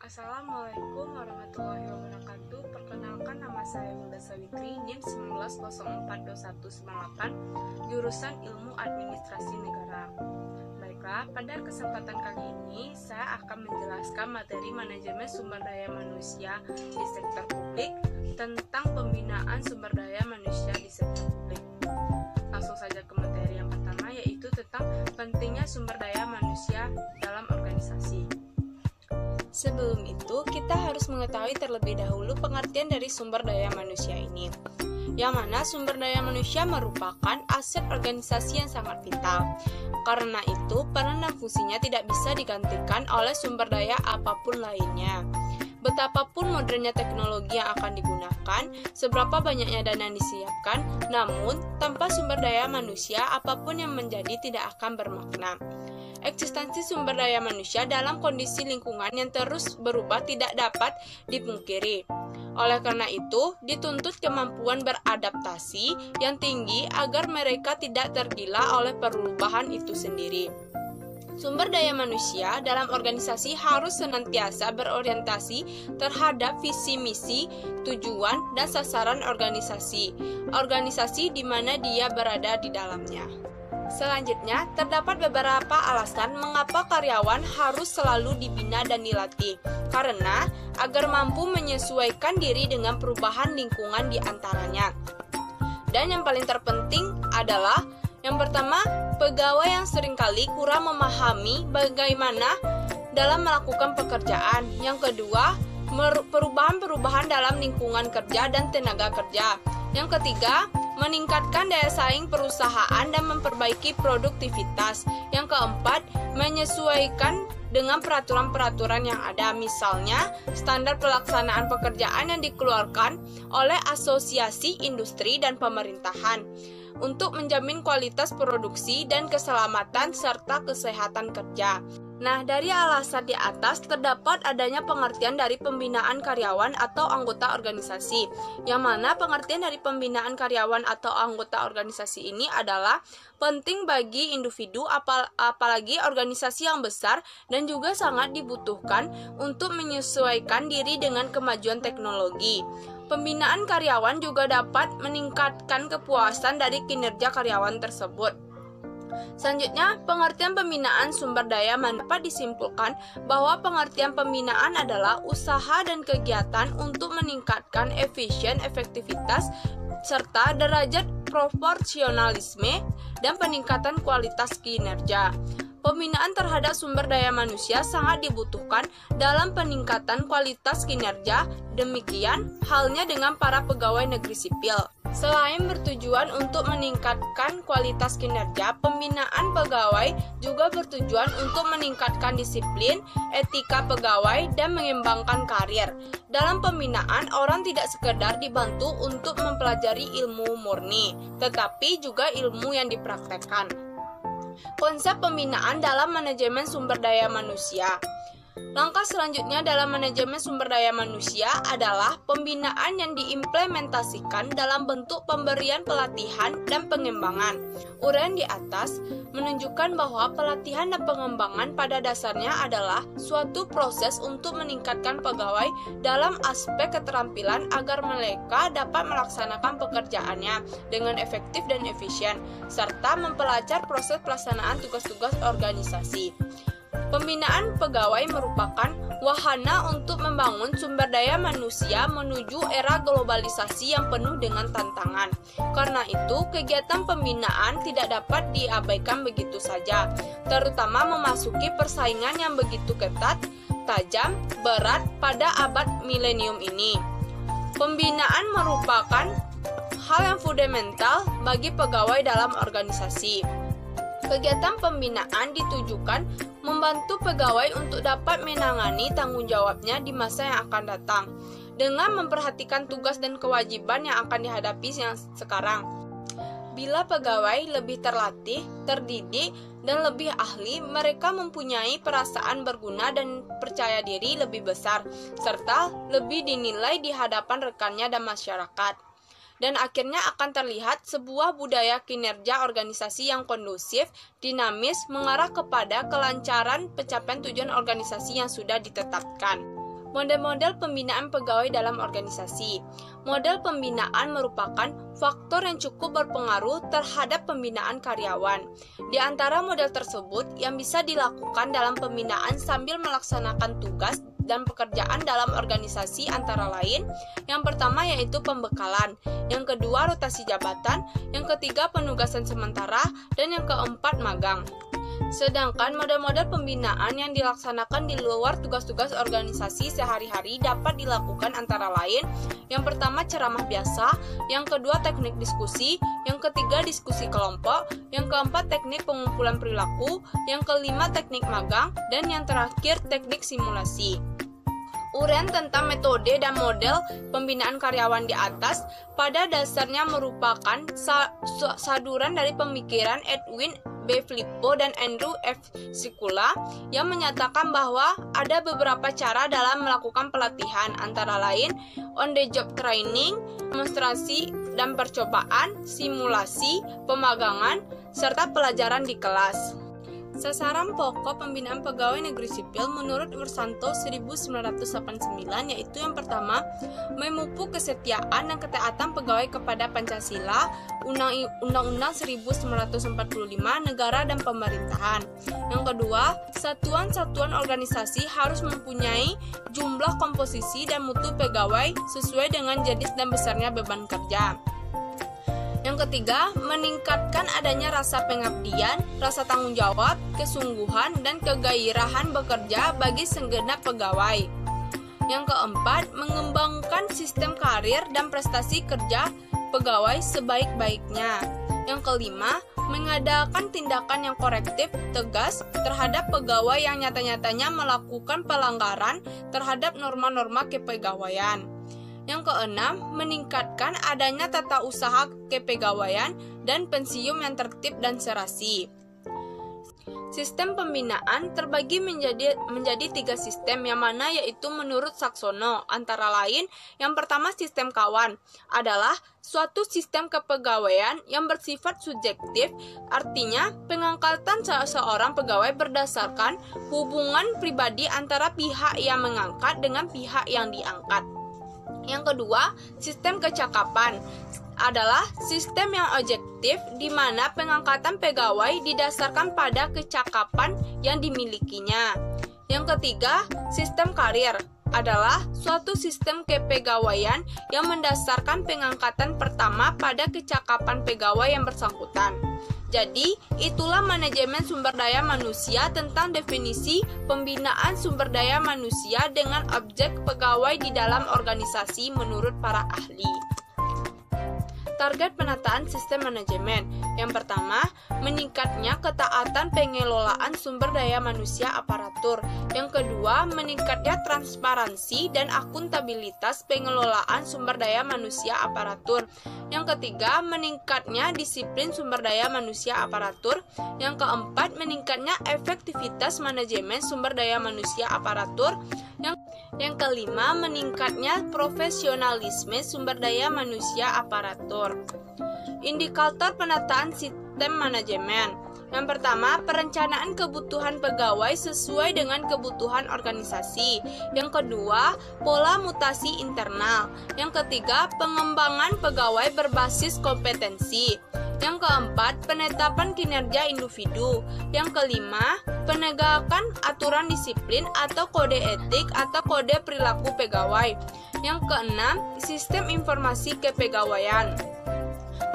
Assalamualaikum warahmatullahi wabarakatuh. Perkenalkan, nama saya Wilda Sawitri, NIM 19042198, jurusan Ilmu Administrasi Negara. Baiklah, pada kesempatan kali ini saya akan menjelaskan materi manajemen sumber daya manusia di sektor publik tentang pembinaan sumber daya manusia di sektor publik. Langsung saja ke materi yang pertama, yaitu tentang pentingnya sumber daya manusia dalam organisasi. Sebelum itu, kita harus mengetahui terlebih dahulu pengertian dari sumber daya manusia ini, yang mana sumber daya manusia merupakan aset organisasi yang sangat vital. Karena itu, peran dan fungsinya tidak bisa digantikan oleh sumber daya apapun lainnya. Betapapun modernnya teknologi yang akan digunakan, seberapa banyaknya dana yang disiapkan, namun tanpa sumber daya manusia, apapun yang menjadi tidak akan bermakna. Eksistensi sumber daya manusia dalam kondisi lingkungan yang terus berubah tidak dapat dipungkiri. Oleh karena itu, dituntut kemampuan beradaptasi yang tinggi agar mereka tidak tergila oleh perubahan itu sendiri. Sumber daya manusia dalam organisasi harus senantiasa berorientasi terhadap visi misi, tujuan, dan sasaran organisasi di mana dia berada di dalamnya. Selanjutnya, terdapat beberapa alasan mengapa karyawan harus selalu dibina dan dilatih, karena agar mampu menyesuaikan diri dengan perubahan lingkungan di antaranya. Dan yang paling terpenting adalah, yang pertama, pegawai yang seringkali kurang memahami bagaimana dalam melakukan pekerjaan. Yang kedua, perubahan-perubahan dalam lingkungan kerja dan tenaga kerja. Yang ketiga, meningkatkan daya saing perusahaan dan memperbaiki produktivitas. Yang keempat, menyesuaikan dengan peraturan-peraturan yang ada, misalnya standar pelaksanaan pekerjaan yang dikeluarkan oleh asosiasi industri dan pemerintahan untuk menjamin kualitas produksi dan keselamatan serta kesehatan kerja. Nah, dari alasan di atas terdapat adanya pengertian dari pembinaan karyawan atau anggota organisasi, yang mana pengertian dari pembinaan karyawan atau anggota organisasi ini adalah penting bagi individu, apalagi organisasi yang besar, dan juga sangat dibutuhkan untuk menyesuaikan diri dengan kemajuan teknologi. Pembinaan karyawan juga dapat meningkatkan kepuasan dari kinerja karyawan tersebut. Selanjutnya, pengertian pembinaan sumber daya dapat disimpulkan bahwa pengertian pembinaan adalah usaha dan kegiatan untuk meningkatkan efektivitas, serta derajat proporsionalisme dan peningkatan kualitas kinerja. Pembinaan terhadap sumber daya manusia sangat dibutuhkan dalam peningkatan kualitas kinerja, demikian halnya dengan para pegawai negeri sipil. Selain bertujuan untuk meningkatkan kualitas kinerja, pembinaan pegawai juga bertujuan untuk meningkatkan disiplin, etika pegawai, dan mengembangkan karir. Dalam pembinaan, orang tidak sekedar dibantu untuk mempelajari ilmu murni, tetapi juga ilmu yang dipraktekkan. Konsep pembinaan dalam manajemen sumber daya manusia. Langkah selanjutnya dalam manajemen sumber daya manusia adalah pembinaan yang diimplementasikan dalam bentuk pemberian pelatihan dan pengembangan. Uraian di atas menunjukkan bahwa pelatihan dan pengembangan pada dasarnya adalah suatu proses untuk meningkatkan pegawai dalam aspek keterampilan agar mereka dapat melaksanakan pekerjaannya dengan efektif dan efisien, serta mempelajari proses pelaksanaan tugas-tugas organisasi. Pembinaan pegawai merupakan wahana untuk membangun sumber daya manusia menuju era globalisasi yang penuh dengan tantangan. Karena itu, kegiatan pembinaan tidak dapat diabaikan begitu saja, terutama memasuki persaingan yang begitu ketat, tajam, berat pada abad milenium ini. Pembinaan merupakan hal yang fundamental bagi pegawai dalam organisasi. Kegiatan pembinaan ditujukan membantu pegawai untuk dapat menangani tanggung jawabnya di masa yang akan datang, dengan memperhatikan tugas dan kewajiban yang akan dihadapi yang sekarang. Bila pegawai lebih terlatih, terdidik, dan lebih ahli, mereka mempunyai perasaan berguna dan percaya diri lebih besar, serta lebih dinilai di hadapan rekannya dan masyarakat. Dan akhirnya akan terlihat sebuah budaya kinerja organisasi yang kondusif, dinamis, mengarah kepada kelancaran pencapaian tujuan organisasi yang sudah ditetapkan. Model-model pembinaan pegawai dalam organisasi. Model pembinaan merupakan faktor yang cukup berpengaruh terhadap pembinaan karyawan. Di antara model tersebut yang bisa dilakukan dalam pembinaan sambil melaksanakan tugas dan pekerjaan dalam organisasi antara lain, yang pertama yaitu pembekalan, yang kedua rotasi jabatan, yang ketiga penugasan sementara, dan yang keempat magang. Sedangkan model-model pembinaan yang dilaksanakan di luar tugas-tugas organisasi sehari-hari dapat dilakukan antara lain, yang pertama ceramah biasa, yang kedua teknik diskusi, yang ketiga diskusi kelompok, yang keempat teknik pengumpulan perilaku, yang kelima teknik magang, dan yang terakhir teknik simulasi. Uraian tentang metode dan model pembinaan karyawan di atas pada dasarnya merupakan saduran dari pemikiran Edwin B. Filippo dan Andrew F. Sikula yang menyatakan bahwa ada beberapa cara dalam melakukan pelatihan, antara lain on-the-job training, demonstrasi dan percobaan, simulasi, pemagangan, serta pelajaran di kelas. Sasaran pokok pembinaan pegawai negeri sipil menurut Wersanto 1989 yaitu yang pertama, memupuk kesetiaan dan ketaatan pegawai kepada Pancasila, Undang-Undang 1945, negara dan pemerintahan. Yang kedua, satuan-satuan organisasi harus mempunyai jumlah komposisi dan mutu pegawai sesuai dengan jenis dan besarnya beban kerja. Yang ketiga, meningkatkan adanya rasa pengabdian, rasa tanggung jawab, kesungguhan, dan kegairahan bekerja bagi segenap pegawai. Yang keempat, mengembangkan sistem karir dan prestasi kerja pegawai sebaik-baiknya. Yang kelima, mengadakan tindakan yang korektif, tegas terhadap pegawai yang nyata-nyatanya melakukan pelanggaran terhadap norma-norma kepegawaian. Yang keenam, meningkatkan adanya tata usaha kepegawaian dan pensiun yang tertib dan serasi. Sistem pembinaan terbagi menjadi 3 sistem yang mana yaitu menurut Saksono, antara lain yang pertama sistem kawan adalah suatu sistem kepegawaian yang bersifat subjektif, artinya pengangkatan seorang pegawai berdasarkan hubungan pribadi antara pihak yang mengangkat dengan pihak yang diangkat. Yang kedua, sistem kecakapan adalah sistem yang objektif di mana pengangkatan pegawai didasarkan pada kecakapan yang dimilikinya. Yang ketiga, sistem karir adalah suatu sistem kepegawaian yang mendasarkan pengangkatan pertama pada kecakapan pegawai yang bersangkutan. Jadi, itulah manajemen sumber daya manusia tentang definisi pembinaan sumber daya manusia dengan objek pegawai di dalam organisasi menurut para ahli. Target penataan sistem manajemen. Yang pertama, meningkatnya ketaatan pengelolaan sumber daya manusia aparatur. Yang kedua, meningkatnya transparansi dan akuntabilitas pengelolaan sumber daya manusia aparatur. Yang ketiga, meningkatnya disiplin sumber daya manusia aparatur. Yang keempat, meningkatnya efektivitas manajemen sumber daya manusia aparatur. Yang kelima, meningkatnya profesionalisme sumber daya manusia aparatur. Indikator penataan sistem manajemen. Yang pertama, perencanaan kebutuhan pegawai sesuai dengan kebutuhan organisasi. Yang kedua, pola mutasi internal. Yang ketiga, pengembangan pegawai berbasis kompetensi. Yang keempat, penetapan kinerja individu. Yang kelima, penegakan aturan disiplin atau kode etik atau kode perilaku pegawai. Yang keenam, sistem informasi kepegawaian.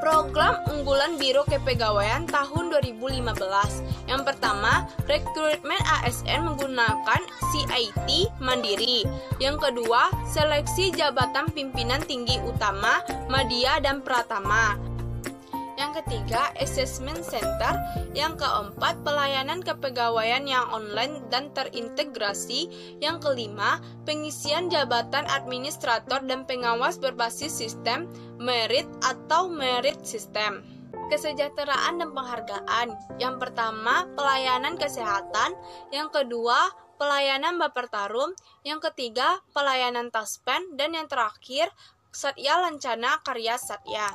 Program unggulan Biro Kepegawaian tahun 2015. Yang pertama, rekrutmen ASN menggunakan CIT Mandiri. Yang kedua, seleksi jabatan pimpinan tinggi utama, media dan pratama. Yang ketiga, assessment center. Yang keempat, pelayanan kepegawaian yang online dan terintegrasi. Yang kelima, pengisian jabatan administrator dan pengawas berbasis sistem merit atau merit system. Kesejahteraan dan penghargaan. Yang pertama, pelayanan kesehatan. Yang kedua, pelayanan Bapertarum. Yang ketiga, pelayanan Taspen. Dan yang terakhir, Satya Lancana Karya Satya.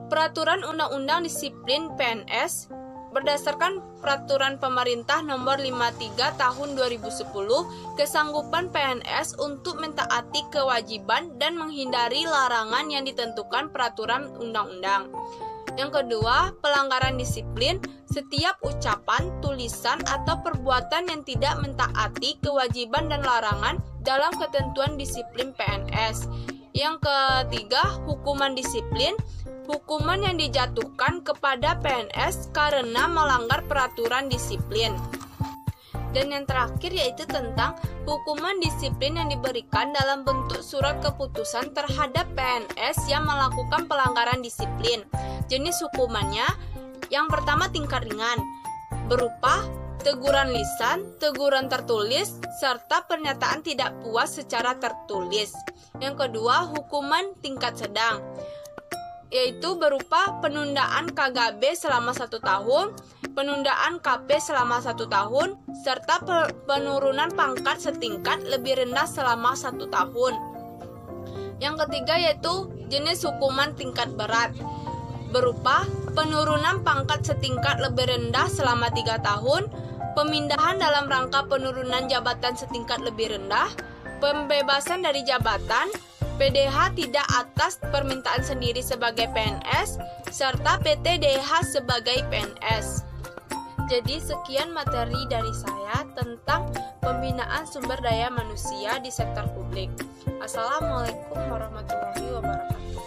Peraturan Undang-Undang Disiplin PNS Berdasarkan Peraturan Pemerintah Nomor 53 Tahun 2010, kesanggupan PNS untuk mentaati kewajiban dan menghindari larangan yang ditentukan peraturan undang-undang. Yang kedua, pelanggaran disiplin, setiap ucapan, tulisan, atau perbuatan yang tidak mentaati kewajiban dan larangan dalam ketentuan disiplin PNS. Yang ketiga, hukuman disiplin, hukuman yang dijatuhkan kepada PNS karena melanggar peraturan disiplin. Dan yang terakhir yaitu tentang hukuman disiplin yang diberikan dalam bentuk surat keputusan terhadap PNS yang melakukan pelanggaran disiplin. Jenis hukumannya, yang pertama tingkat ringan, berupa teguran lisan, teguran tertulis, serta pernyataan tidak puas secara tertulis. Yang kedua, hukuman tingkat sedang, yaitu berupa penundaan KGB selama 1 tahun, penundaan KP selama 1 tahun, serta penurunan pangkat setingkat lebih rendah selama 1 tahun. Yang ketiga yaitu jenis hukuman tingkat berat, berupa penurunan pangkat setingkat lebih rendah selama 3 tahun, pemindahan dalam rangka penurunan jabatan setingkat lebih rendah, pembebasan dari jabatan, PDH tidak atas permintaan sendiri sebagai PNS, serta PTDH sebagai PNS. Jadi sekian materi dari saya tentang pembinaan sumber daya manusia di sektor publik. Assalamualaikum warahmatullahi wabarakatuh.